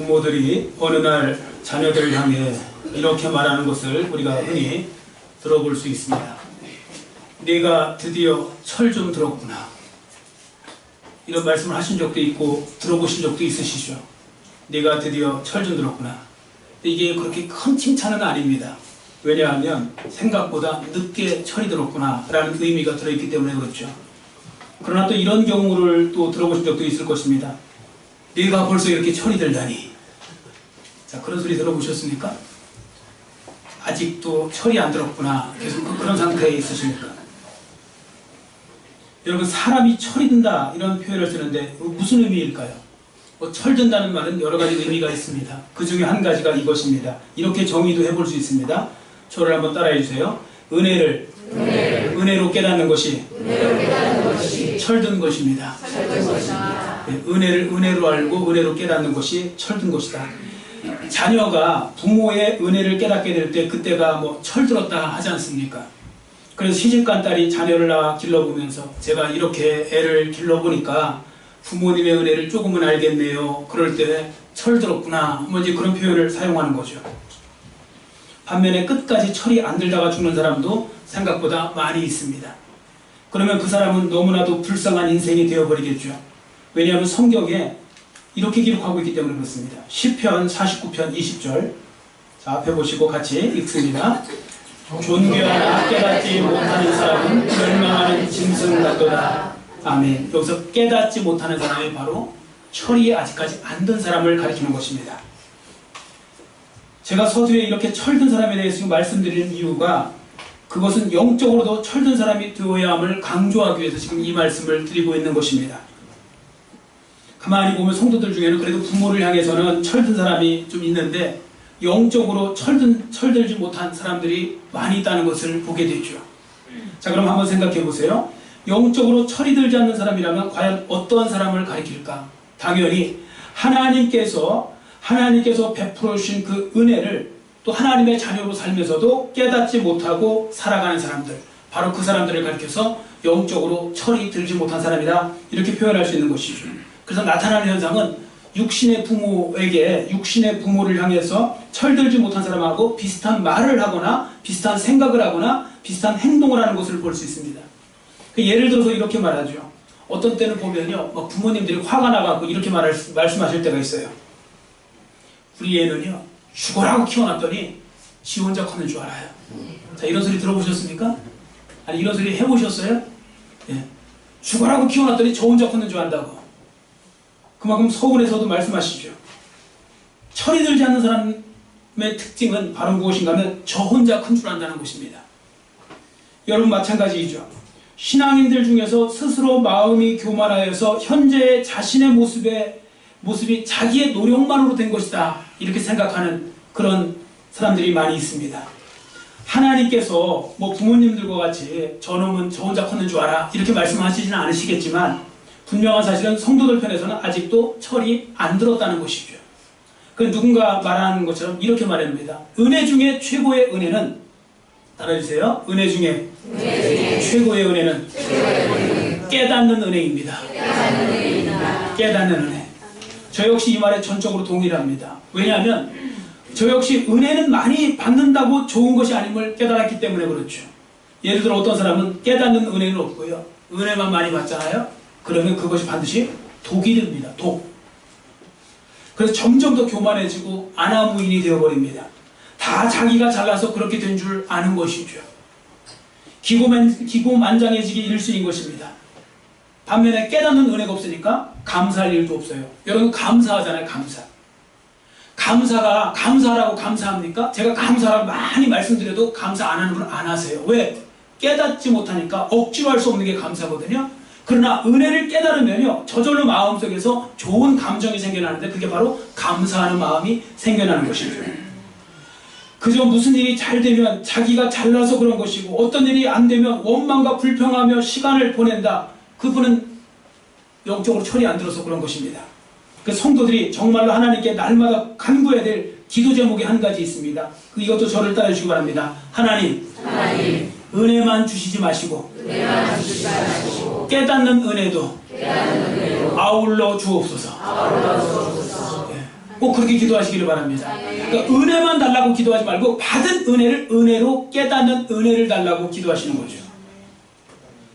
부모들이 어느 날 자녀들을 향해 이렇게 말하는 것을 우리가 흔히 들어볼 수 있습니다. 네가 드디어 철 좀 들었구나. 이런 말씀을 하신 적도 있고 들어보신 적도 있으시죠. 네가 드디어 철 좀 들었구나. 이게 그렇게 큰 칭찬은 아닙니다. 왜냐하면 생각보다 늦게 철이 들었구나 라는 의미가 들어있기 때문에 그렇죠. 그러나 또 이런 경우를 또 들어보신 적도 있을 것입니다. 네가 벌써 이렇게 철이 들다니. 자, 그런 소리 들어보셨습니까? 아직도 철이 안 들었구나. 계속 그런 상태에 있으십니까? 여러분, 사람이 철이 든다 이런 표현을 쓰는데 무슨 의미일까요? 철 든다는 말은 여러 가지 의미가 있습니다. 그 중에 한 가지가 이것입니다. 이렇게 정의도 해볼 수 있습니다. 저를 한번 따라해 주세요. 은혜로 깨닫는 것이 철든 것입니다. 네, 은혜를 은혜로 알고 은혜로 깨닫는 것이 철든 것이다. 자녀가 부모의 은혜를 깨닫게 될 때 그때가 뭐 철들었다 하지 않습니까? 그래서 시집간 딸이 자녀를 낳아 길러보면서 제가 이렇게 애를 길러보니까 부모님의 은혜를 조금은 알겠네요. 그럴 때 철들었구나. 뭐 이제 그런 표현을 사용하는 거죠. 반면에 끝까지 철이 안 들다가 죽는 사람도 생각보다 많이 있습니다. 그러면 그 사람은 너무나도 불쌍한 인생이 되어버리겠죠. 왜냐하면 성경에 이렇게 기록하고 있기 때문에 그렇습니다. 시편 49편 20절. 자, 앞에 보시고 같이 읽습니다. 존귀하나 깨닫지 못하는 사람은 멸망하는 짐승 같도다. 아멘. 여기서 깨닫지 못하는 사람이 바로 철이 아직까지 안 든 사람을 가리키는 것입니다. 제가 서두에 이렇게 철든 사람에 대해서 말씀드리는 이유가 그것은 영적으로도 철든 사람이 되어야 함을 강조하기 위해서 지금 이 말씀을 드리고 있는 것입니다. 가만히 보면 성도들 중에는 그래도 부모를 향해서는 철든 사람이 좀 있는데 영적으로 철들지 못한 사람들이 많이 있다는 것을 보게 되죠. 자, 그럼 한번 생각해 보세요. 영적으로 철이 들지 않는 사람이라면 과연 어떠한 사람을 가리킬까? 당연히 하나님께서 베풀어 주신 그 은혜를 또 하나님의 자녀로 살면서도 깨닫지 못하고 살아가는 사람들, 바로 그 사람들을 가리켜서 영적으로 철이 들지 못한 사람이다, 이렇게 표현할 수 있는 것이죠. 그래서 나타나는 현상은 육신의 부모를 향해서 철들지 못한 사람하고 비슷한 말을 하거나 비슷한 생각을 하거나 비슷한 행동을 하는 것을 볼 수 있습니다. 예를 들어서 이렇게 말하죠. 어떤 때는 보면요, 막 부모님들이 화가 나가고 이렇게 말씀하실 때가 있어요. 우리 애는요, 죽어라고 키워놨더니 지 혼자 컸는 줄 알아요. 자, 이런 소리 들어보셨습니까? 아니, 이런 소리 해보셨어요? 예. 죽어라고 키워놨더니 저 혼자 컸는 줄 안다고. 그만큼 서울에서도 말씀하시죠. 철이 들지 않는 사람의 특징은 바로 무엇인가 하면 저 혼자 큰 줄 안다는 것입니다. 여러분, 마찬가지이죠. 신앙인들 중에서 스스로 마음이 교만하여서 현재의 자신의 모습이 자기의 노력만으로 된 것이다, 이렇게 생각하는 그런 사람들이 많이 있습니다. 하나님께서 뭐 부모님들과 같이 저놈은 저 혼자 컸는 줄 알아, 이렇게 말씀하시지는 않으시겠지만 분명한 사실은 성도들 편에서는 아직도 철이 안 들었다는 것이죠. 그 누군가 말하는 것처럼 이렇게 말합니다. 은혜 중에 최고의 은혜는, 따라해주세요. 은혜 중에 최고의 은혜는 깨닫는 은혜입니다. 깨닫는 은혜. 저 역시 이 말에 전적으로 동의를 합니다. 왜냐하면 저 역시 은혜는 많이 받는다고 좋은 것이 아님을 깨달았기 때문에 그렇죠. 예를 들어 어떤 사람은 깨닫는 은혜는 없고요, 은혜만 많이 받잖아요. 그러면 그것이 반드시 독이 됩니다. 독. 그래서 점점 더 교만해지고 아나무인이 되어버립니다. 다 자기가 잘나서 그렇게 된 줄 아는 것이죠. 기고만장해지기 일수인 것입니다. 반면에 깨닫는 은혜가 없으니까 감사할 일도 없어요. 여러분, 감사하잖아요. 감사라고 감사합니까? 제가 감사라고 많이 말씀드려도 감사 안 하는 분은 안 하세요. 왜? 깨닫지 못하니까. 억지로 할 수 없는 게 감사거든요. 그러나 은혜를 깨달으면요, 저절로 마음속에서 좋은 감정이 생겨나는데 그게 바로 감사하는 마음이 생겨나는 것이죠. 그저 무슨 일이 잘 되면 자기가 잘나서 그런 것이고 어떤 일이 안 되면 원망과 불평하며 시간을 보낸다. 그분은 영적으로 철이 안 들어서 그런 것입니다. 그 성도들이 정말로 하나님께 날마다 간구해야 될 기도 제목이 한 가지 있습니다. 이것도 저를 따라주시기 바랍니다. 하나님, 은혜만 주시지 마시고 깨닫는 은혜도 아울러 주옵소서. 꼭 그렇게 기도하시기를 바랍니다. 그러니까 은혜만 달라고 기도하지 말고 받은 은혜를 은혜로 깨닫는 은혜를 달라고 기도하시는 거죠.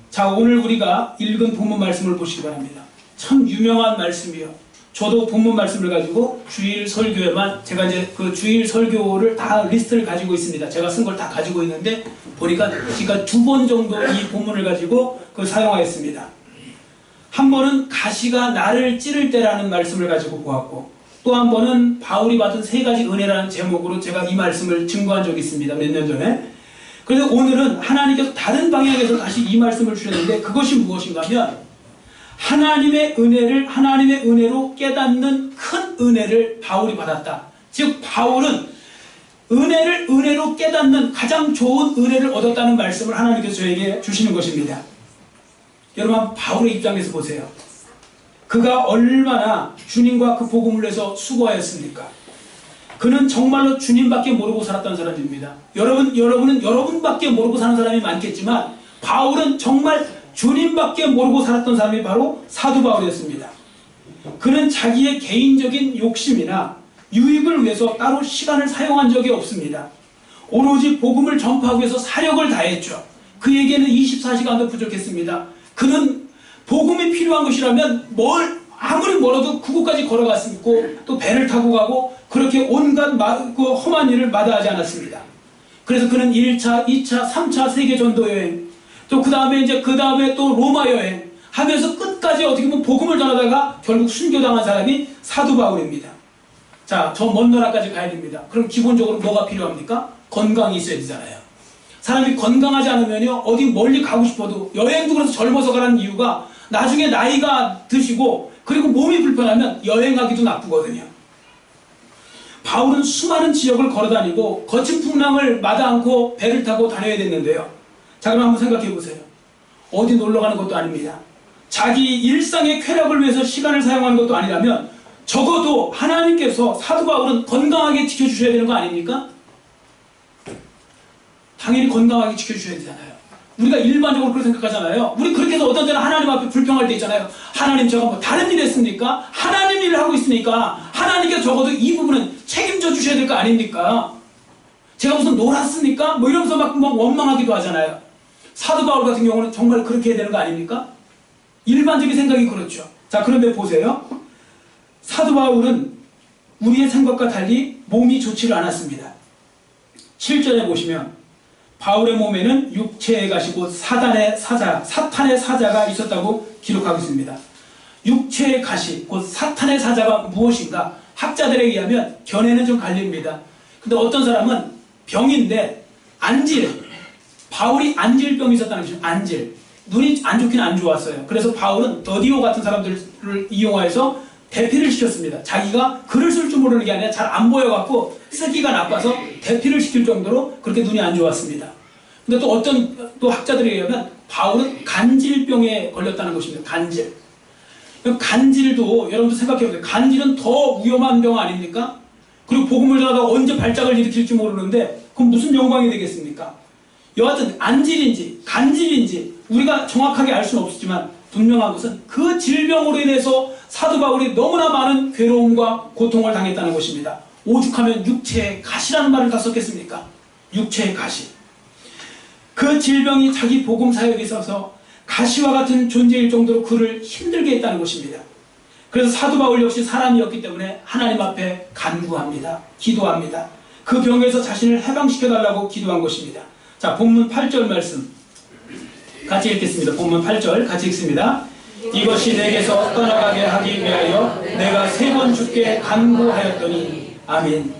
자, 오늘 우리가 읽은 본문 말씀을 보시기 바랍니다. 참 유명한 말씀이요. 저도 본문 말씀을 가지고 주일 설교에만 제가 이제 그 주일 설교를 다 리스트를 가지고 있습니다. 제가 쓴 걸 다 가지고 있는데 보니까 제가 2번 정도 이 본문을 가지고 그걸 사용하였습니다. 한 번은 가시가 나를 찌를 때라는 말씀을 가지고 보았고, 또 한 번은 바울이 받은 3가지 은혜라는 제목으로 제가 이 말씀을 증거한 적이 있습니다. 몇 년 전에. 그래서 오늘은 하나님께서 다른 방향에서 다시 이 말씀을 주셨는데, 그것이 무엇인가 하면 하나님의 은혜로 깨닫는 큰 은혜를 바울이 받았다. 즉 바울은 은혜를 은혜로 깨닫는 가장 좋은 은혜를 얻었다는 말씀을 하나님께서 저에게 주시는 것입니다. 여러분, 바울의 입장에서 보세요. 그가 얼마나 주님과 그 복음을 위해서 수고하였습니까? 그는 정말로 주님밖에 모르고 살았던 사람입니다. 여러분은 여러분밖에 모르고 사는 사람이 많겠지만 바울은 정말 주님밖에 모르고 살았던 사람이 바로 사도 바울이었습니다. 그는 자기의 개인적인 욕심이나 유익을 위해서 따로 시간을 사용한 적이 없습니다. 오로지 복음을 전파하기 위해서 사력을 다했죠. 그에게는 24시간도 부족했습니다. 그는 복음이 필요한 것이라면 아무리 멀어도 그곳까지 걸어갔고 또 배를 타고 가고 그렇게 온갖 험한 일을 마다하지 않았습니다. 그래서 그는 1차, 2차, 3차 세계 전도 여행, 또 그 다음에 또 로마 여행 하면서 끝까지 어떻게 보면 복음을 전하다가 결국 순교당한 사람이 사도 바울입니다. 자, 저 먼 나라까지 가야 됩니다. 그럼 기본적으로 뭐가 필요합니까? 건강이 있어야 되잖아요. 사람이 건강하지 않으면요, 어디 멀리 가고 싶어도, 여행도 그래서 젊어서 가라는 이유가 나중에 나이가 드시고 그리고 몸이 불편하면 여행하기도 나쁘거든요. 바울은 수많은 지역을 걸어다니고 거친 풍랑을 마다 않고 배를 타고 다녀야 됐는데요. 자, 그럼 한번 생각해 보세요. 어디 놀러 가는 것도 아닙니다. 자기 일상의 쾌락을 위해서 시간을 사용하는 것도 아니라면 적어도 하나님께서 사도 바울은 건강하게 지켜주셔야 되는 거 아닙니까? 당연히 건강하게 지켜주셔야 되잖아요. 우리가 일반적으로 그렇게 생각하잖아요. 우리 그렇게 해서 어떤 때는 하나님 앞에 불평할 때 있잖아요. 하나님, 제가 뭐 다른 일 했습니까? 하나님 일을 하고 있으니까 하나님께서 적어도 이 부분은 책임져 주셔야 될 거 아닙니까? 제가 무슨 놀았습니까? 뭐 이러면서 막 원망하기도 하잖아요. 사도 바울 같은 경우는 정말 그렇게 해야 되는 거 아닙니까? 일반적인 생각이 그렇죠. 자, 그런데 보세요. 사도 바울은 우리의 생각과 달리 몸이 좋지를 않았습니다. 7절에 보시면 바울의 몸에는 육체의 가시 곧 사탄의 사자가 있었다고 기록하고 있습니다. 육체의 가시 곧 사탄의 사자가 무엇인가? 학자들에 의하면 견해는 좀 갈립니다. 근데 어떤 사람은 병인데 바울이 안질병이 있었다는 것이죠. 안질. 눈이 안 좋긴 안 좋았어요. 그래서 바울은 더디오 같은 사람들을 이용하여서 대피를 시켰습니다. 자기가 글을 쓸 줄 모르는 게 아니라 잘 안 보여갖고 쓰기가 나빠서 대피를 시킬 정도로 그렇게 눈이 안 좋았습니다. 근데 또 어떤 학자들에 의하면 바울은 간질병에 걸렸다는 것입니다. 간질. 간질도 여러분도 생각해보세요. 간질은 더 위험한 병 아닙니까? 그리고 복음을 전하다가 언제 발작을 일으킬지 모르는데 그럼 무슨 영광이 되겠습니까? 여하튼 안질인지 간질인지 우리가 정확하게 알 수는 없지만 분명한 것은 그 질병으로 인해서 사도 바울이 너무나 많은 괴로움과 고통을 당했다는 것입니다. 오죽하면 육체의 가시라는 말을 다 썼겠습니까? 육체의 가시. 그 질병이 자기 복음 사역에 있어서 가시와 같은 존재일 정도로 그를 힘들게 했다는 것입니다. 그래서 사도 바울 역시 사람이었기 때문에 하나님 앞에 간구합니다. 기도합니다. 그 병에서 자신을 해방시켜달라고 기도한 것입니다. 자, 본문 8절 말씀 같이 읽겠습니다. 본문 8절 같이 읽습니다. 이것이 내게서 떠나가게 하기 위하여 내가 3번 주께 간구하였더니 아멘.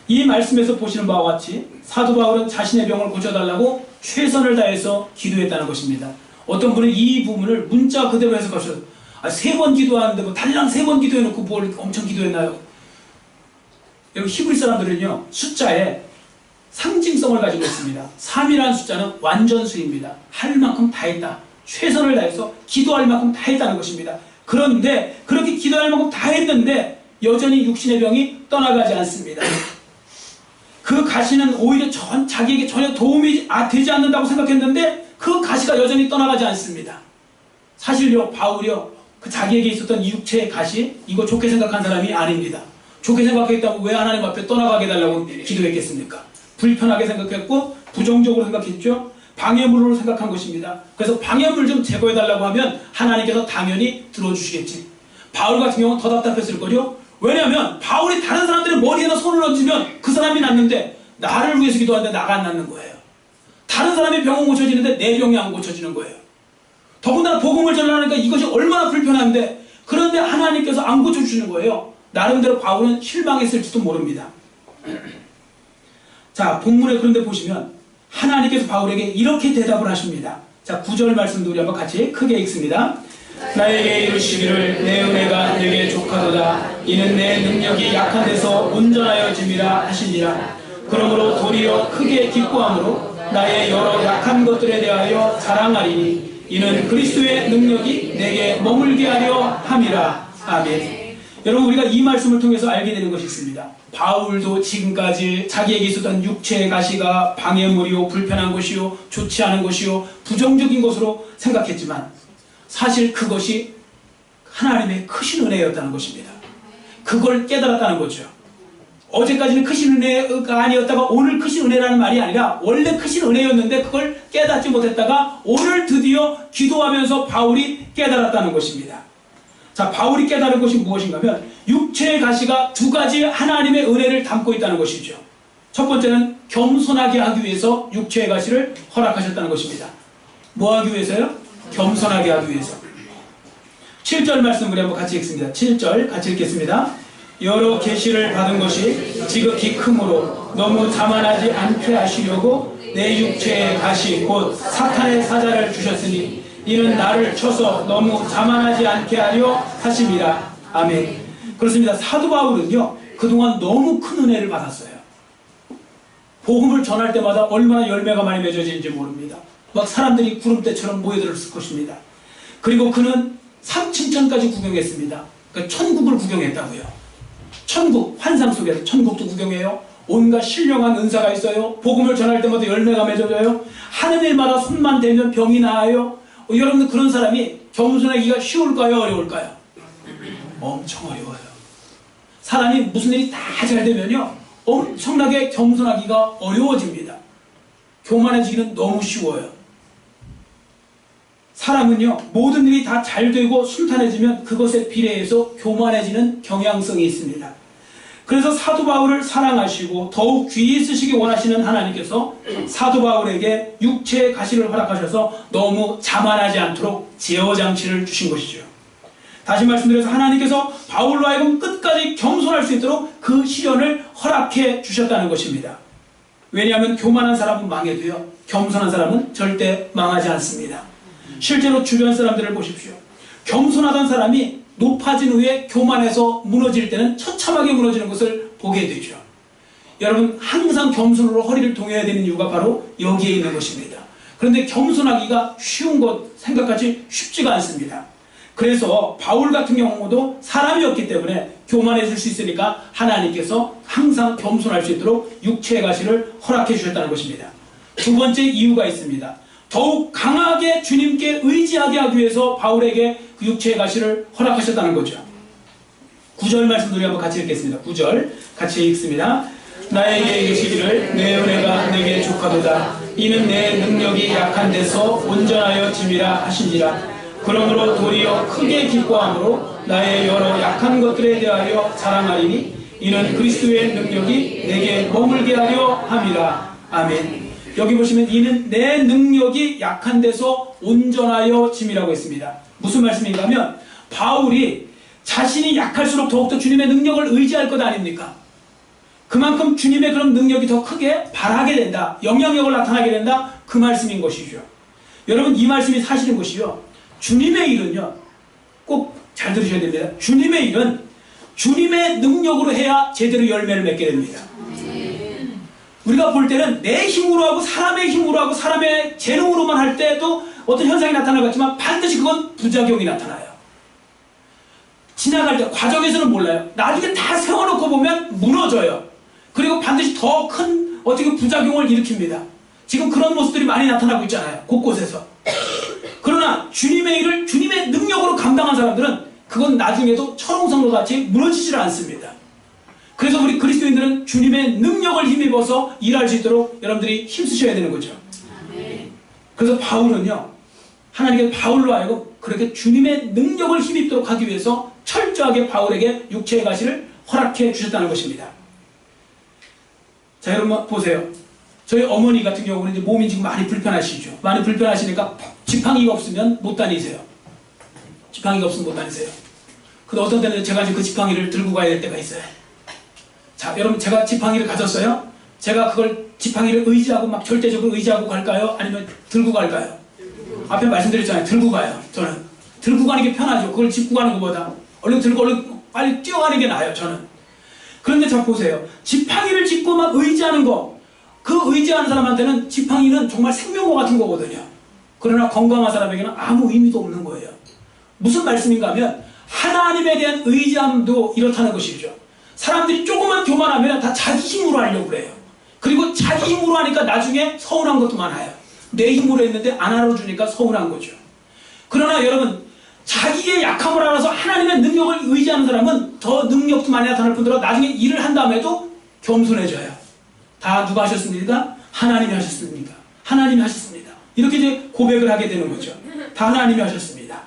이 말씀에서 보시는 바와 같이 사도 바울은 자신의 병을 고쳐달라고 최선을 다해서 기도했다는 것입니다. 어떤 분은 이 부분을 문자 그대로 해석하셔서 3번 기도하는데 뭐 달랑 3번 기도해놓고 뭘 엄청 기도했나요? 여기 히브리 사람들은요, 숫자에 상징성을 가지고 있습니다. 3이라는 숫자는 완전수입니다. 할 만큼 다 했다. 최선을 다해서 기도할 만큼 다 했다는 것입니다. 그런데 그렇게 기도할 만큼 다 했는데 여전히 육신의 병이 떠나가지 않습니다. 그 가시는 오히려 자기에게 전혀 도움이 되지 않는다고 생각했는데 그 가시가 여전히 떠나가지 않습니다. 사실요, 바울이요, 그 자기에게 있었던 이 육체의 가시, 이거 좋게 생각한 사람이 아닙니다. 좋게 생각했다고 왜 하나님 앞에 떠나가게 해달라고 기도했겠습니까? 불편하게 생각했고 부정적으로 생각했죠. 방해물로 생각한 것입니다. 그래서 방해물 좀 제거해달라고 하면 하나님께서 당연히 들어주시겠지. 바울 같은 경우는 더 답답했을 거죠. 왜냐하면 바울이 다른 사람들의 머리에다 손을 얹으면 그 사람이 낫는데 나를 위해서 기도하는데 나가 안 낫는 거예요. 다른 사람의 병은 고쳐지는데 내 병이 안 고쳐지는 거예요. 더군다나 복음을 전하니까 이것이 얼마나 불편한데 그런데 하나님께서 안 고쳐주시는 거예요. 나름대로 바울은 실망했을지도 모릅니다. 자, 본문에 그런데 보시면 하나님께서 바울에게 이렇게 대답을 하십니다. 자, 9절 말씀도 우리 한번 같이 크게 읽습니다. 나에게 이르시기를 내 은혜가 내게 족하도다. 이는 내 능력이 약한 데서 온전하여 짐이라 하시니라. 그러므로 도리어 크게 기뻐함으로 나의 여러 약한 것들에 대하여 자랑하리니 이는 그리스도의 능력이 내게 머물게 하려 함이라. 아멘. 여러분, 우리가 이 말씀을 통해서 알게 되는 것이 있습니다. 바울도 지금까지 자기에게 있었던 육체의 가시가 방해물이요, 불편한 것이요, 좋지 않은 것이요, 부정적인 것으로 생각했지만 사실 그것이 하나님의 크신 은혜였다는 것입니다. 그걸 깨달았다는 거죠. 어제까지는 크신 은혜가 아니었다가 오늘 크신 은혜라는 말이 아니라 원래 크신 은혜였는데 그걸 깨닫지 못했다가 오늘 드디어 기도하면서 바울이 깨달았다는 것입니다. 자, 바울이 깨달은 것이 무엇인가 하면 육체의 가시가 두 가지 하나님의 은혜를 담고 있다는 것이죠. 첫 번째는 겸손하게 하기 위해서 육체의 가시를 허락하셨다는 것입니다. 뭐 하기 위해서요? 겸손하게 하기 위해서. 7절 말씀 우리 한번 같이 읽습니다. 7절 같이 읽겠습니다. 여러 계시를 받은 것이 지극히 크므로 너무 자만하지 않게 하시려고 내 육체의 가시 곧 사탄의 사자를 주셨으니 이는 나를 쳐서 너무 자만하지 않게 하려 하심이라. 아멘. 그렇습니다. 사도 바울은요 그동안 너무 큰 은혜를 받았어요. 복음을 전할 때마다 얼마나 열매가 많이 맺어지는지 모릅니다. 막 사람들이 구름대처럼 모여들었을 것입니다. 그리고 그는 삼층천까지 구경했습니다. 그러니까 천국을 구경했다고요. 천국, 환상 속에서 천국도 구경해요. 온갖 신령한 은사가 있어요. 복음을 전할 때마다 열매가 맺어져요. 하는 일마다 손만 대면 병이 나아요. 여러분들 그런 사람이 겸손하기가 쉬울까요? 어려울까요? 엄청 어려워요. 사람이 무슨 일이 다 잘 되면요 엄청나게 겸손하기가 어려워집니다. 교만해지기는 너무 쉬워요. 사람은요 모든 일이 다 잘 되고 순탄해지면 그것에 비례해서 교만해지는 경향성이 있습니다. 그래서 사도 바울을 사랑하시고 더욱 귀히 쓰시기 원하시는 하나님께서 사도 바울에게 육체의 가시를 허락하셔서 너무 자만하지 않도록 제어장치를 주신 것이죠. 다시 말씀드려서 하나님께서 바울로 하여금 끝까지 겸손할 수 있도록 그 시련을 허락해 주셨다는 것입니다. 왜냐하면 교만한 사람은 망해도요 겸손한 사람은 절대 망하지 않습니다. 실제로 주변 사람들을 보십시오. 겸손하던 사람이 높아진 후에 교만해서 무너질 때는 처참하게 무너지는 것을 보게 되죠. 여러분 항상 겸손으로 허리를 동여야 되는 이유가 바로 여기에 있는 것입니다. 그런데 겸손하기가 쉬운 것 생각하기 쉽지가 않습니다. 그래서 바울 같은 경우도 사람이었기 때문에 교만해질 수 있으니까 하나님께서 항상 겸손할 수 있도록 육체의 가시를 허락해 주셨다는 것입니다. 두 번째 이유가 있습니다. 더욱 강하게 주님께 의지하게 하기 위해서 바울에게 그 육체의 가시를 허락하셨다는 거죠. 9절 말씀 우리 한번 같이 읽겠습니다. 9절 같이 읽습니다. 나에게 이르시기를 내 은혜가 내게 족하도다. 이는 내 능력이 약한 데서 온전하여 짐이라 하시니라. 그러므로 도리어 크게 기뻐함으로 나의 여러 약한 것들에 대하여 자랑하리니 이는 그리스도의 능력이 내게 머물게 하려 함이라. 아멘. 여기 보시면 이는 내 능력이 약한 데서 온전하여 짐이라고 했습니다. 무슨 말씀인가 하면 바울이 자신이 약할수록 더욱더 주님의 능력을 의지할 것 아닙니까? 그만큼 주님의 그런 능력이 더 크게 발하게 된다. 영향력을 나타나게 된다. 그 말씀인 것이죠. 여러분 이 말씀이 사실인 것이요. 주님의 일은요. 꼭 잘 들으셔야 됩니다. 주님의 일은 주님의 능력으로 해야 제대로 열매를 맺게 됩니다. 우리가 볼 때는 내 힘으로 하고 사람의 힘으로 하고 사람의 재능으로만 할 때도 어떤 현상이 나타날 것 같지만 반드시 그건 부작용이 나타나요. 지나갈 때 과정에서는 몰라요. 나중에 다 세워놓고 보면 무너져요. 그리고 반드시 더 큰 어떻게 부작용을 일으킵니다. 지금 그런 모습들이 많이 나타나고 있잖아요. 곳곳에서. 그러나 주님의 일을 주님의 능력으로 감당한 사람들은 그건 나중에도 철옹성로 같이 무너지질 않습니다. 그래서 우리 그리스도인들은 주님의 능력을 힘입어서 일할 수 있도록 여러분들이 힘쓰셔야 되는 거죠. 그래서 바울은요, 하나님께서 바울로 하여금 그렇게 주님의 능력을 힘입도록 하기 위해서 철저하게 바울에게 육체의 가시를 허락해 주셨다는 것입니다. 자, 여러분 보세요. 저희 어머니 같은 경우는 이제 몸이 지금 많이 불편하시죠. 많이 불편하시니까 지팡이가 없으면 못 다니세요. 지팡이가 없으면 못 다니세요. 근데 어떤 때는 제가 이제 그 지팡이를 들고 가야 될 때가 있어요. 자, 여러분 제가 지팡이를 가졌어요. 제가 그걸 지팡이를 의지하고 막 절대적으로 의지하고 갈까요? 아니면 들고 갈까요? 앞에 말씀드렸잖아요. 들고 가요. 저는 들고 가는 게 편하죠. 그걸 짚고 가는 것보다 얼른 들고 얼른 빨리 뛰어가는 게 나아요. 저는. 그런데 자 보세요. 지팡이를 짚고 막 의지하는 거, 그 의지하는 사람한테는 지팡이는 정말 생명과 같은 거거든요. 그러나 건강한 사람에게는 아무 의미도 없는 거예요. 무슨 말씀인가 하면 하나님에 대한 의지함도 이렇다는 것이죠. 사람들이 조금만 교만하면 다 자기 힘으로 하려고 그래요. 그리고 자기 힘으로 하니까 나중에 서운한 것도 많아요. 내 힘으로 했는데 안 알아주니까 서운한 거죠. 그러나 여러분, 자기의 약함을 알아서 하나님의 능력을 의지하는 사람은 더 능력도 많이 나타날 뿐더러 나중에 일을 한 다음에도 겸손해져요. 다 누가 하셨습니까? 하나님이 하셨습니까? 하나님이 하셨습니다. 이렇게 이제 고백을 하게 되는 거죠. 다 하나님이 하셨습니다.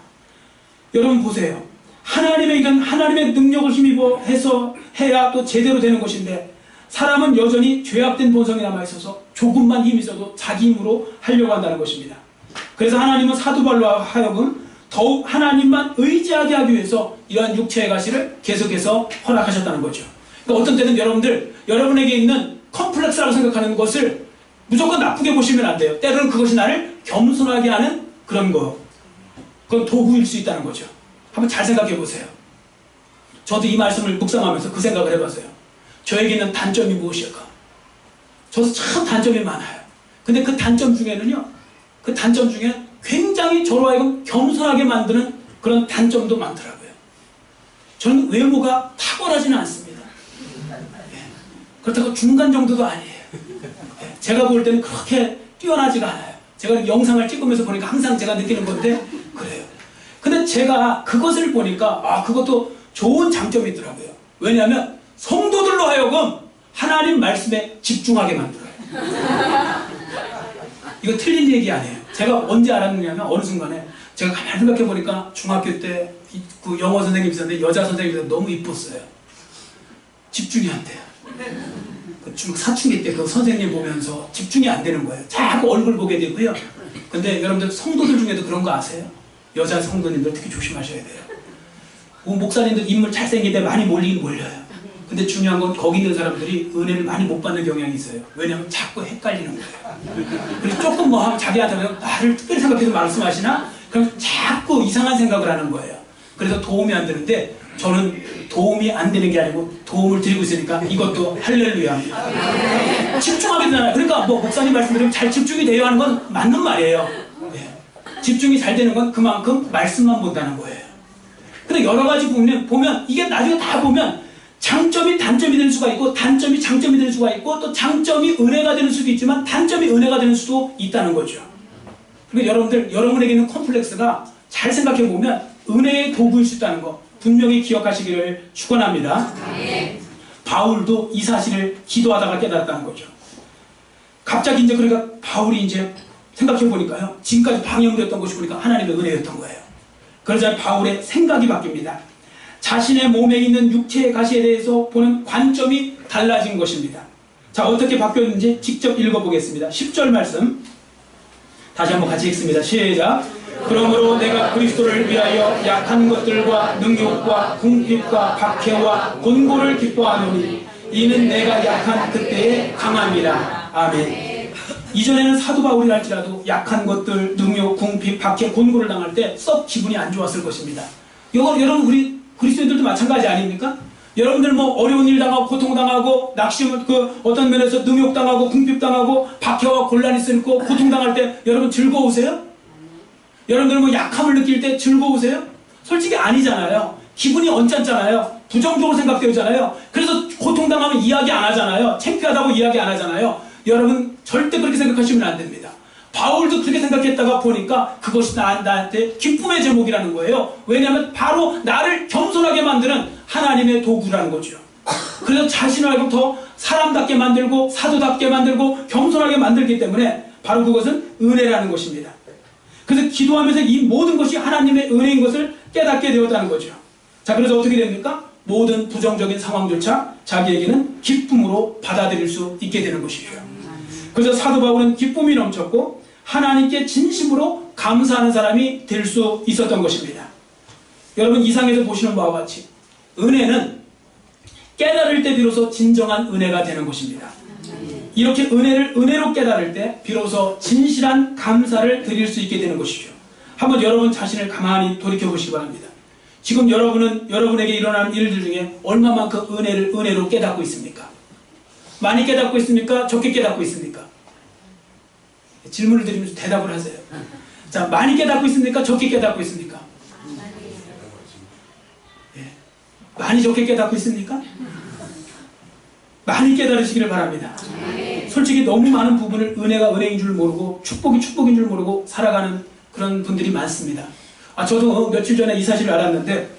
여러분 보세요. 하나님의 일은 하나님의 능력을 힘입어 해서 해야 또 제대로 되는 것인데, 사람은 여전히 죄악된 본성이 남아있어서 조금만 힘이 있어도 자기 힘으로 하려고 한다는 것입니다. 그래서 하나님은 사도 바울로 하여금 더욱 하나님만 의지하게 하기 위해서 이러한 육체의 가시를 계속해서 허락하셨다는 거죠. 그러니까 어떤 때는 여러분에게 있는 컴플렉스라고 생각하는 것을 무조건 나쁘게 보시면 안 돼요. 때로는 그것이 나를 겸손하게 하는 그런 거, 그건 도구일 수 있다는 거죠. 한번 잘 생각해 보세요. 저도 이 말씀을 묵상하면서 그 생각을 해봤어요. 저에게 있는 단점이 무엇일까? 저도 참 단점이 많아요. 근데 그 단점 중에는요, 그 단점 중에 굉장히 저로 하여금 겸손하게 만드는 그런 단점도 많더라고요. 저는 외모가 탁월하지는 않습니다. 그렇다고 중간 정도도 아니에요. 제가 볼 때는 그렇게 뛰어나지가 않아요. 제가 영상을 찍으면서 보니까 항상 제가 느끼는 건데 그래요. 근데 제가 그것을 보니까 그것도 좋은 장점이 있더라고요. 왜냐하면 성도들로 하여금 하나님 말씀에 집중하게 만들어요. 이거 틀린 얘기 아니에요. 제가 언제 알았느냐면 어느 순간에 제가 가만히 생각해 보니까 중학교 때 그 영어 선생님이 있었는데 여자 선생님이 너무 이뻤어요. 집중이 안 돼요. 사춘기 때 그 선생님 보면서 집중이 안 되는 거예요. 자꾸 얼굴 보게 되고요. 근데 여러분들 성도들 중에도 그런 거 아세요? 여자 성도님들 특히 조심하셔야 돼요. 목사님들 인물 잘생긴 데 많이 몰리긴 몰려요. 근데 중요한 건 거기 있는 사람들이 은혜를 많이 못 받는 경향이 있어요. 왜냐하면 자꾸 헷갈리는 거예요. 그래서 조금 뭐 하면 자기한테 나를 특별히 생각해서 말씀하시나? 그럼 자꾸 이상한 생각을 하는 거예요. 그래서 도움이 안 되는데 저는 도움이 안 되는 게 아니고 도움을 드리고 있으니까 이것도 할렐루야. 집중하게 되잖아요. 그러니까 뭐 목사님 말씀드리면 잘 집중이 돼야 하는 건 맞는 말이에요. 네. 집중이 잘 되는 건 그만큼 말씀만 본다는 거예요. 근데 여러 가지 보면 이게 나중에 다 보면 장점이 단점이 될 수가 있고 단점이 장점이 될 수가 있고 또 장점이 은혜가 되는 수도 있지만 단점이 은혜가 되는 수도 있다는 거죠. 그러니까 여러분에게 있는 컴플렉스가 잘 생각해 보면 은혜의 도구일 수 있다는 거 분명히 기억하시기를 축원합니다. 바울도 이 사실을 기도하다가 깨달았다는 거죠. 갑자기 이제 그러니까 바울이 이제 생각해 보니까요, 지금까지 방영되었던 것이 보니까 하나님의 은혜였던 거예요. 그러자 바울의 생각이 바뀝니다. 자신의 몸에 있는 육체의 가시에 대해서 보는 관점이 달라진 것입니다. 자, 어떻게 바뀌었는지 직접 읽어보겠습니다. 10절 말씀 다시 한번 같이 읽습니다. 시작. 그러므로 내가 그리스도를 위하여 약한 것들과 능욕과 궁핍과 박해와 곤고를 기뻐하노니 이는 내가 약한 그때의 강함이라. 아멘. 이전에는 사도 바울이 할지라도 약한 것들, 능욕, 궁핍, 박해, 곤고를 당할 때 썩 기분이 안 좋았을 것입니다. 여러분 우리 그리스도인들도 마찬가지 아닙니까? 여러분들 뭐 어려운 일 당하고 고통당하고 낙심 어떤 면에서 능욕당하고 궁핍당하고 박해와 곤란이 있고 고통당할 때 여러분 즐거우세요? 여러분들 뭐 약함을 느낄 때 즐거우세요? 솔직히 아니잖아요. 기분이 언짢잖아요. 부정적으로 생각되잖아요. 그래서 고통당하면 이야기 안 하잖아요. 창피하다고 이야기 안 하잖아요. 여러분 절대 그렇게 생각하시면 안 됩니다. 바울도 그렇게 생각했다가 보니까 그것이 나한테 기쁨의 제목이라는 거예요. 왜냐하면 바로 나를 겸손하게 만드는 하나님의 도구라는 거죠. 그래서 자신을 알고 더 사람답게 만들고 사도답게 만들고 겸손하게 만들기 때문에 바로 그것은 은혜라는 것입니다. 그래서 기도하면서 이 모든 것이 하나님의 은혜인 것을 깨닫게 되었다는 거죠. 자, 그래서 어떻게 됩니까? 모든 부정적인 상황조차 자기에게는 기쁨으로 받아들일 수 있게 되는 것이죠. 그래서 사도 바울은 기쁨이 넘쳤고 하나님께 진심으로 감사하는 사람이 될 수 있었던 것입니다. 여러분, 이상에서 보시는 바와 같이 은혜는 깨달을 때 비로소 진정한 은혜가 되는 것입니다. 이렇게 은혜를 은혜로 깨달을 때 비로소 진실한 감사를 드릴 수 있게 되는 것이죠. 한번 여러분 자신을 가만히 돌이켜 보시기 바랍니다. 지금 여러분은 여러분에게 일어나는 일들 중에 얼마만큼 은혜를 은혜로 깨닫고 있습니까? 많이 깨닫고 있습니까? 적게 깨닫고 있습니까? 질문을 드리면서 대답을 하세요. 자, 많이 깨닫고 있습니까? 적게 깨닫고 있습니까? 예. 많이 적게 깨닫고 있습니까? 많이 깨달으시기를 바랍니다. 솔직히 너무 많은 부분을 은혜가 은혜인 줄 모르고 축복이 축복인 줄 모르고 살아가는 그런 분들이 많습니다. 저도 며칠 전에 이 사실을 알았는데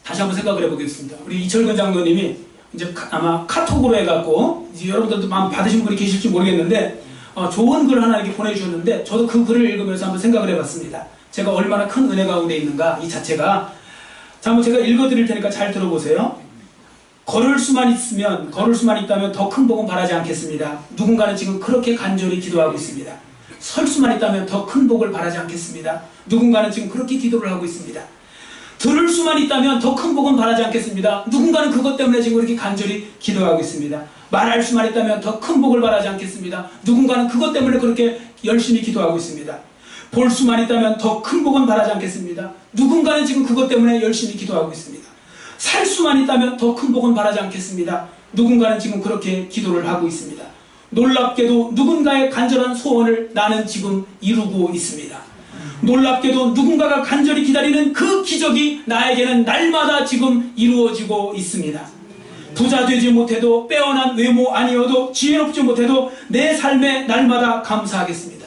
다시 한번 생각을 해보겠습니다. 우리 이철근 장로님이 이제 아마 카톡으로 해갖고 이제 여러분들도 마음 받으신 분이 계실지 모르겠는데 좋은 글 하나 이렇게 보내주셨는데 저도 그 글을 읽으면서 한번 생각을 해봤습니다. 제가 얼마나 큰 은혜 가운데 있는가 이 자체가. 자, 한번 제가 읽어드릴 테니까 잘 들어보세요. 걸을 수만 있다면 더 큰 복은 바라지 않겠습니다. 누군가는 지금 그렇게 간절히 기도하고 있습니다. 설 수만 있다면 더 큰 복을 바라지 않겠습니다. 누군가는 지금 그렇게 기도를 하고 있습니다. 들을 수만 있다면 더 큰 복은 바라지 않겠습니다. 누군가는 그것 때문에 지금 그렇게 간절히 기도하고 있습니다. 말할 수만 있다면 더 큰 복을 바라지 않겠습니다. 누군가는 그것 때문에 그렇게 열심히 기도하고 있습니다. 볼 수만 있다면 더 큰 복은 바라지 않겠습니다. 누군가는 지금 그것 때문에 열심히 기도하고 있습니다. 살 수만 있다면 더 큰 복은 바라지 않겠습니다. 누군가는 지금 그렇게 기도를 하고 있습니다. 놀랍게도 누군가의 간절한 소원을 나는 지금 이루고 있습니다. 놀랍게도 누군가가 간절히 기다리는 그 기적이 나에게는 날마다 지금 이루어지고 있습니다. 부자 되지 못해도 빼어난 외모 아니어도 지혜롭지 못해도 내 삶에 날마다 감사하겠습니다.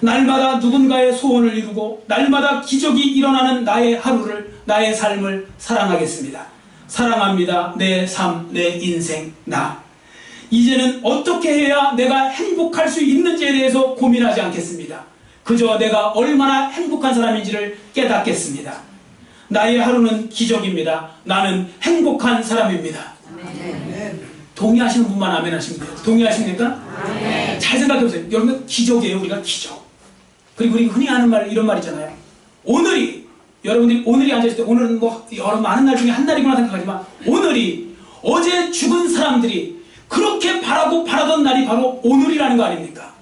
날마다 누군가의 소원을 이루고 날마다 기적이 일어나는 나의 하루를, 나의 삶을 사랑하겠습니다. 사랑합니다. 내 삶, 내 인생, 나. 이제는 어떻게 해야 내가 행복할 수 있는지에 대해서 고민하지 않겠습니다. 그저 내가 얼마나 행복한 사람인지를 깨닫겠습니다. 나의 하루는 기적입니다. 나는 행복한 사람입니다. 아멘. 동의하시는 분만 아멘 하시면 돼요. 동의하십니까? 아멘. 잘 생각해보세요. 여러분, 기적이에요. 우리가 기적. 그리고 우리 흔히 하는 말, 이런 말 있잖아요. 오늘이, 여러분들이 오늘이 앉아있을 때, 오늘은 뭐 여러 많은 날 중에 한 날이구나 생각하지만 오늘이 어제 죽은 사람들이 그렇게 바라던 날이 바로 오늘이라는 거 아닙니까?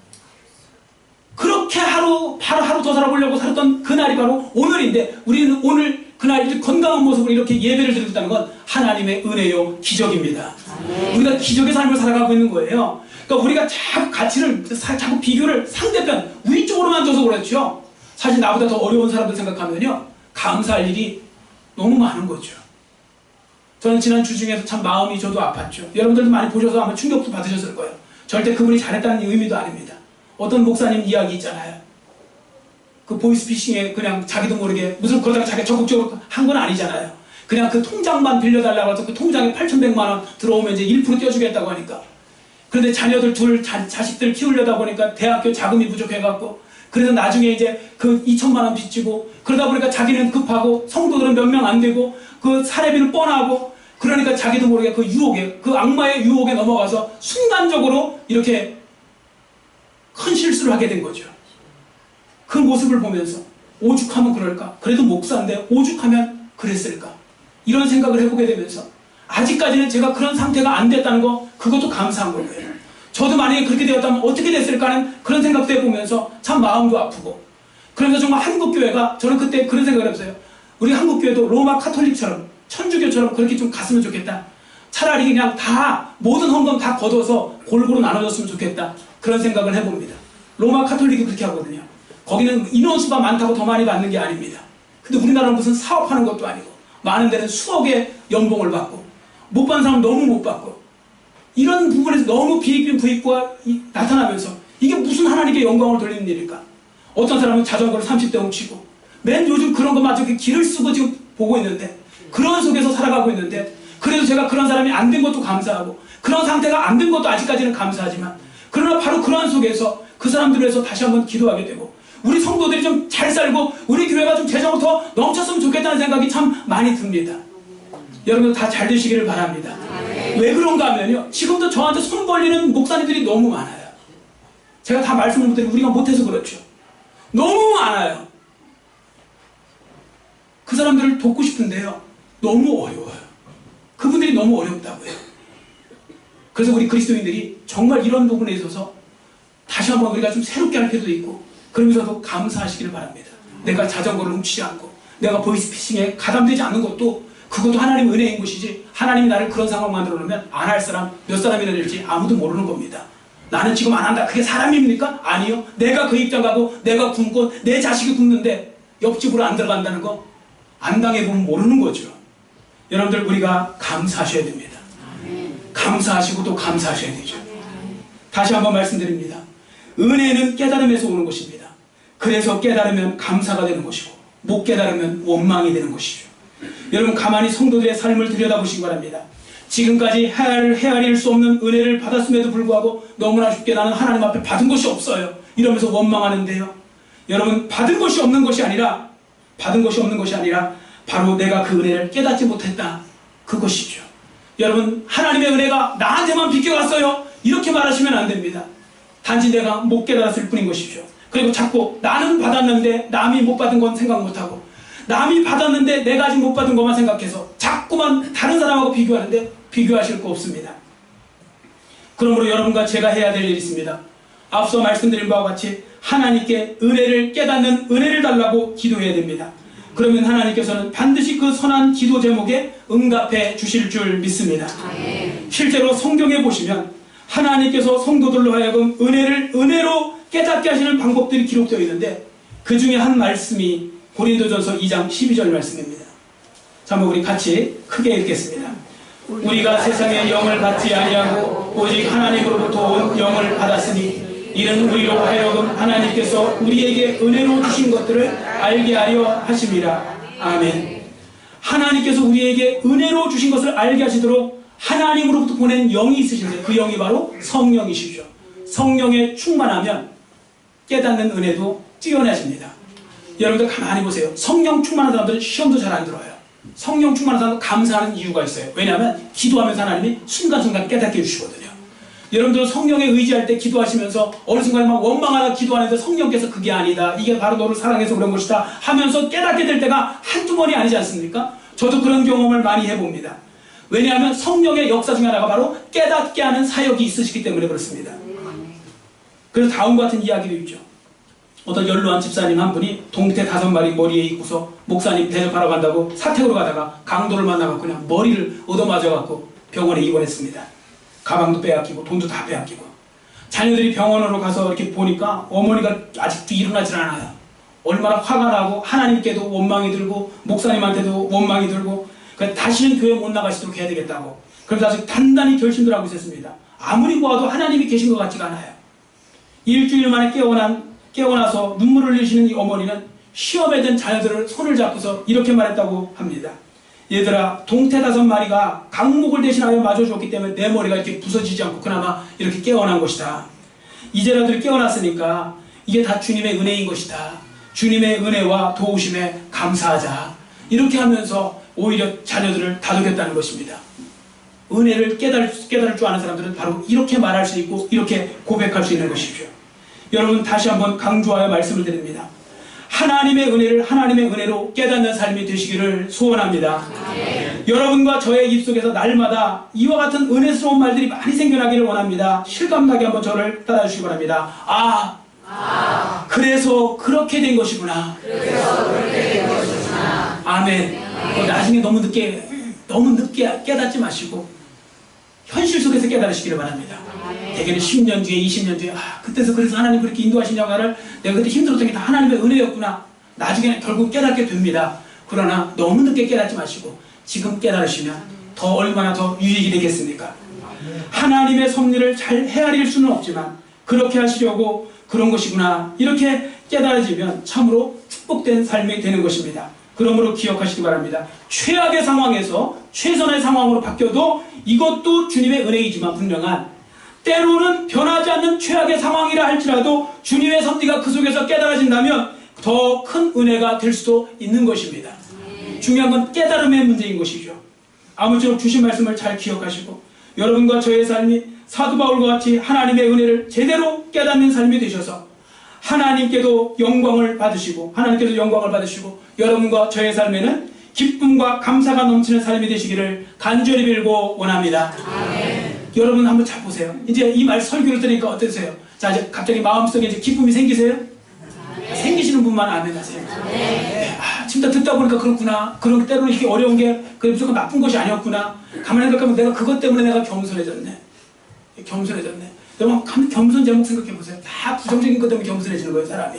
그렇게 하루 더 살아보려고 살았던 그 날이 바로 오늘인데 우리는 오늘 그날 건강한 모습으로 이렇게 예배를 드린다는 건 하나님의 은혜요, 기적입니다. 우리가 기적의 삶을 살아가고 있는 거예요. 그러니까 우리가 자꾸 가치를, 자꾸 비교를 상대편 위쪽으로만 둬서 그렇죠. 사실 나보다 더 어려운 사람들 생각하면요, 감사할 일이 너무 많은 거죠. 저는 지난 주 중에서 참 마음이 저도 아팠죠. 여러분들도 많이 보셔서 아마 충격도 받으셨을 거예요. 절대 그분이 잘했다는 의미도 아닙니다. 어떤 목사님 이야기 있잖아요. 그 보이스피싱에 그냥 자기도 모르게 무슨 그러다가 자기가 적극적으로 한 건 아니잖아요. 그냥 그 통장만 빌려달라고 해서 그 통장에 8,100만 원 들어오면 이제 1% 떼어주겠다고 하니까. 그런데 자녀들 자식들 키우려다 보니까 대학교 자금이 부족해갖고 그래서 나중에 이제 그 2천만 원 빚지고 그러다 보니까 자기는 급하고 성도들은 몇 명 안 되고 그 사례비는 뻔하고 그러니까 자기도 모르게 그 유혹에, 그 악마의 유혹에 넘어가서 순간적으로 이렇게 큰 실수를 하게 된 거죠. 그 모습을 보면서 오죽하면 그럴까? 그래도 목사인데 오죽하면 그랬을까? 이런 생각을 해보게 되면서 아직까지는 제가 그런 상태가 안 됐다는 거, 그것도 감사한 거예요. 저도 만약에 그렇게 되었다면 어떻게 됐을까 하는 그런 생각도 해보면서 참 마음도 아프고, 그러면서 정말 한국교회가, 저는 그때 그런 생각을 해봤어요. 우리 한국교회도 로마 카톨릭처럼 천주교처럼 그렇게 좀 갔으면 좋겠다. 차라리 그냥 다 모든 헌금 다 걷어서 골고루 나눠줬으면 좋겠다. 그런 생각을 해봅니다. 로마 카톨릭이 그렇게 하거든요. 거기는 인원수가 많다고 더 많이 받는 게 아닙니다. 근데 우리나라는 무슨 사업하는 것도 아니고 많은 데는 수억의 연봉을 받고 못 받는 사람은 너무 못 받고 이런 부분에서 너무 부익부가 나타나면서 이게 무슨 하나님께 영광을 돌리는 일일까? 어떤 사람은 자전거를 30대 훔치고 맨 요즘 그런 것마저 길을 쓰고 지금 보고 있는데 그런 속에서 살아가고 있는데 그래도 제가 그런 사람이 안 된 것도 감사하고 그런 상태가 안 된 것도 아직까지는 감사하지만 그러나 바로 그러한 속에서 그 사람들을 위해서 다시 한번 기도하게 되고 우리 성도들이 좀 잘 살고 우리 교회가 좀 재정으로 더 넘쳤으면 좋겠다는 생각이 참 많이 듭니다. 여러분 다 잘 되시기를 바랍니다. 왜 그런가 하면요, 지금도 저한테 손 벌리는 목사님들이 너무 많아요. 제가 다 말씀을 못 드리고 우리가 못해서 그렇죠. 너무 많아요. 그 사람들을 돕고 싶은데요, 너무 어려워요. 그분들이 너무 어렵다고요. 그래서 우리 그리스도인들이 정말 이런 부분에 있어서 다시 한번 우리가 좀 새롭게 할 필요도 있고 그러면서도 감사하시기를 바랍니다. 내가 자전거를 훔치지 않고 내가 보이스피싱에 가담되지 않는 것도 그것도 하나님의 은혜인 것이지, 하나님이 나를 그런 상황 만들어 놓으면 안 할 사람 몇 사람이나 될지 아무도 모르는 겁니다. 나는 지금 안 한다, 그게 사람입니까? 아니요. 내가 그 입장 가고 내가 굶고 내 자식이 굶는데 옆집으로 안 들어간다는 거 안 당해보면 모르는 거죠. 여러분들 우리가 감사하셔야 됩니다. 감사하시고 또 감사하셔야 되죠. 다시 한번 말씀드립니다. 은혜는 깨달음에서 오는 것입니다. 그래서 깨달으면 감사가 되는 것이고 못 깨달으면 원망이 되는 것이죠. 여러분 가만히 성도들의 삶을 들여다보시기 바랍니다. 지금까지 헤아릴 수 없는 은혜를 받았음에도 불구하고 너무나 쉽게 나는 하나님 앞에 받은 것이 없어요, 이러면서 원망하는데요, 여러분 받은 것이 없는 것이 아니라 바로 내가 그 은혜를 깨닫지 못했다, 그것이죠. 여러분 하나님의 은혜가 나한테만 비껴갔어요 이렇게 말하시면 안 됩니다. 단지 내가 못 깨달았을 뿐인 것이죠. 그리고 자꾸 나는 받았는데 남이 못 받은 건 생각 못하고 남이 받았는데 내가 아직 못 받은 것만 생각해서 자꾸만 다른 사람하고 비교하는데 비교하실 거 없습니다. 그러므로 여러분과 제가 해야 될 일이 있습니다. 앞서 말씀드린 바와 같이 하나님께 은혜를 깨닫는 은혜를 달라고 기도해야 됩니다. 그러면 하나님께서는 반드시 그 선한 기도 제목에 응답해 주실 줄 믿습니다. 실제로 성경에 보시면 하나님께서 성도들로 하여금 은혜를 은혜로 깨닫게 하시는 방법들이 기록되어 있는데 그 중에 한 말씀이 고린도전서 2장 12절 말씀입니다. 자, 한번 우리 같이 크게 읽겠습니다. 우리가 세상의 영을 받지 아니하고 오직 하나님으로부터 온 영을 받았으니 이는 우리로 하여금 하나님께서 우리에게 은혜로 주신 것들을 알게 하려 하심이라. 아멘. 하나님께서 우리에게 은혜로 주신 것을 알게 하시도록 하나님으로부터 보낸 영이 있으신데 그 영이 바로 성령이시죠. 성령에 충만하면 깨닫는 은혜도 뛰어나십니다. 여러분들 가만히 보세요. 성령 충만한 사람들은 시험도 잘 안 들어요. 성령 충만한 사람은 감사하는 이유가 있어요. 왜냐하면 기도하면서 하나님이 순간순간 깨닫게 해주시거든요. 여러분들 성령에 의지할 때 기도하시면서 어느 순간에 막 원망하다 기도하는데 성령께서 그게 아니다, 이게 바로 너를 사랑해서 그런 것이다 하면서 깨닫게 될 때가 한두 번이 아니지 않습니까? 저도 그런 경험을 많이 해봅니다. 왜냐하면 성령의 역사 중에 하나가 바로 깨닫게 하는 사역이 있으시기 때문에 그렇습니다. 그래서 다음과 같은 이야기도 있죠. 어떤 연로한 집사님 한 분이 동태 5마리 머리에 입고서 목사님 대접하러 간다고 사택으로 가다가 강도를 만나갖고 그냥 머리를 얻어맞아갖고 병원에 입원했습니다. 가방도 빼앗기고 돈도 다 빼앗기고, 자녀들이 병원으로 가서 이렇게 보니까 어머니가 아직도 일어나질 않아요. 얼마나 화가 나고 하나님께도 원망이 들고 목사님한테도 원망이 들고, 그러니까 다시는 교회 못 나가시도록 해야 되겠다고, 그래서 아주 단단히 결심을 하고 있었습니다. 아무리 보아도 하나님이 계신 것 같지가 않아요. 일주일 만에 깨어나서 눈물을 흘리시는 이 어머니는 시험에 든 자녀들을 손을 잡고서 이렇게 말했다고 합니다. 얘들아, 동태 5마리가 강목을 대신하여 맞아주었기 때문에 내 머리가 이렇게 부서지지 않고 그나마 이렇게 깨어난 것이다. 이제라도 깨어났으니까 이게 다 주님의 은혜인 것이다. 주님의 은혜와 도우심에 감사하자. 이렇게 하면서 오히려 자녀들을 다독였다는 것입니다. 은혜를 깨달을 줄 아는 사람들은 바로 이렇게 말할 수 있고 이렇게 고백할 수 있는 것이죠. 여러분 다시 한번 강조하여 말씀을 드립니다. 하나님의 은혜를 하나님의 은혜로 깨닫는 삶이 되시기를 소원합니다. 여러분과 저의 입속에서 날마다 이와 같은 은혜스러운 말들이 많이 생겨나기를 원합니다. 실감나게 한번 저를 따라주시기 바랍니다. 그래서 그렇게 된 것이구나. 아멘. 나중에 너무 늦게 깨닫지 마시고 현실 속에서 깨달으시기를 바랍니다. 대개는 10년 뒤에 20년 뒤에 그때서 그래서 하나님 그렇게 인도하시냐고 하를 내가 그때 힘들었던 게 다 하나님의 은혜였구나. 나중에 결국 깨닫게 됩니다. 그러나 너무 늦게 깨닫지 마시고 지금 깨달으시면 더 얼마나 더 유익이 되겠습니까? 하나님의 섭리를 잘 헤아릴 수는 없지만 그렇게 하시려고 그런 것이구나. 이렇게 깨달아지면 참으로 축복된 삶이 되는 것입니다. 그러므로 기억하시기 바랍니다. 최악의 상황에서 최선의 상황으로 바뀌어도 이것도 주님의 은혜이지만 분명한, 때로는 변하지 않는 최악의 상황이라 할지라도 주님의 섭리가 그 속에서 깨달아진다면 더 큰 은혜가 될 수도 있는 것입니다. 중요한 건 깨달음의 문제인 것이죠. 아무쪼록 주신 말씀을 잘 기억하시고 여러분과 저의 삶이 사도 바울과 같이 하나님의 은혜를 제대로 깨닫는 삶이 되셔서 하나님께도 영광을 받으시고 여러분과 저의 삶에는 기쁨과 감사가 넘치는 삶이 되시기를 간절히 빌고 원합니다. 아멘. 여러분 한번 잘 보세요. 이제 이 말 설교를 들으니까 어떠세요? 자, 이제 갑자기 마음속에 이제 기쁨이 생기세요? 아멘. 생기시는 분만 아멘 하세요. 네. 진짜 듣다 보니까 그렇구나. 그런 때로는 이렇게 어려운 게 무조건 나쁜 것이 아니었구나. 가만히 생각하면 내가 그것 때문에 내가 겸손해졌네. 여러분 겸손 제목 생각해 보세요. 다 부정적인 것 때문에 겸손해지는 거예요, 사람이.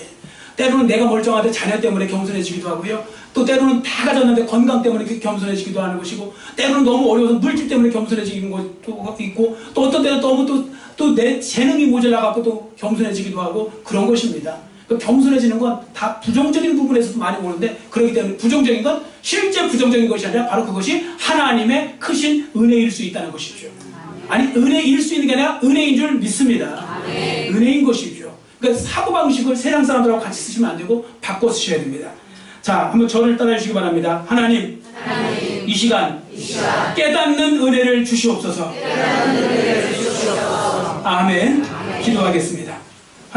때로는 내가 멀쩡한데 자녀 때문에 겸손해지기도 하고요. 또 때로는 다 가졌는데 건강 때문에 겸손해지기도 하는 것이고, 때로는 너무 어려워서 물질 때문에 겸손해지는 것도 있고, 또 어떤 때는 너무 또 내 재능이 모자라갖고 또 겸손해지기도 하고 그런 것입니다. 겸손해지는 건 다 부정적인 부분에서도 많이 오는데, 그렇기 때문에 부정적인 건 실제 부정적인 것이 아니라 바로 그것이 하나님의 크신 은혜일 수 있다는 것이죠. 아니, 은혜일 수 있는 게 아니라 은혜인 줄 믿습니다. 은혜인 것이죠. 그러니까 사고방식을 세상 사람들하고 같이 쓰시면 안 되고 바꿔 쓰셔야 됩니다. 자, 한번 저를 따라해 주시기 바랍니다. 하나님, 이 시간 깨닫는 은혜를 주시옵소서. 아멘. 기도하겠습니다.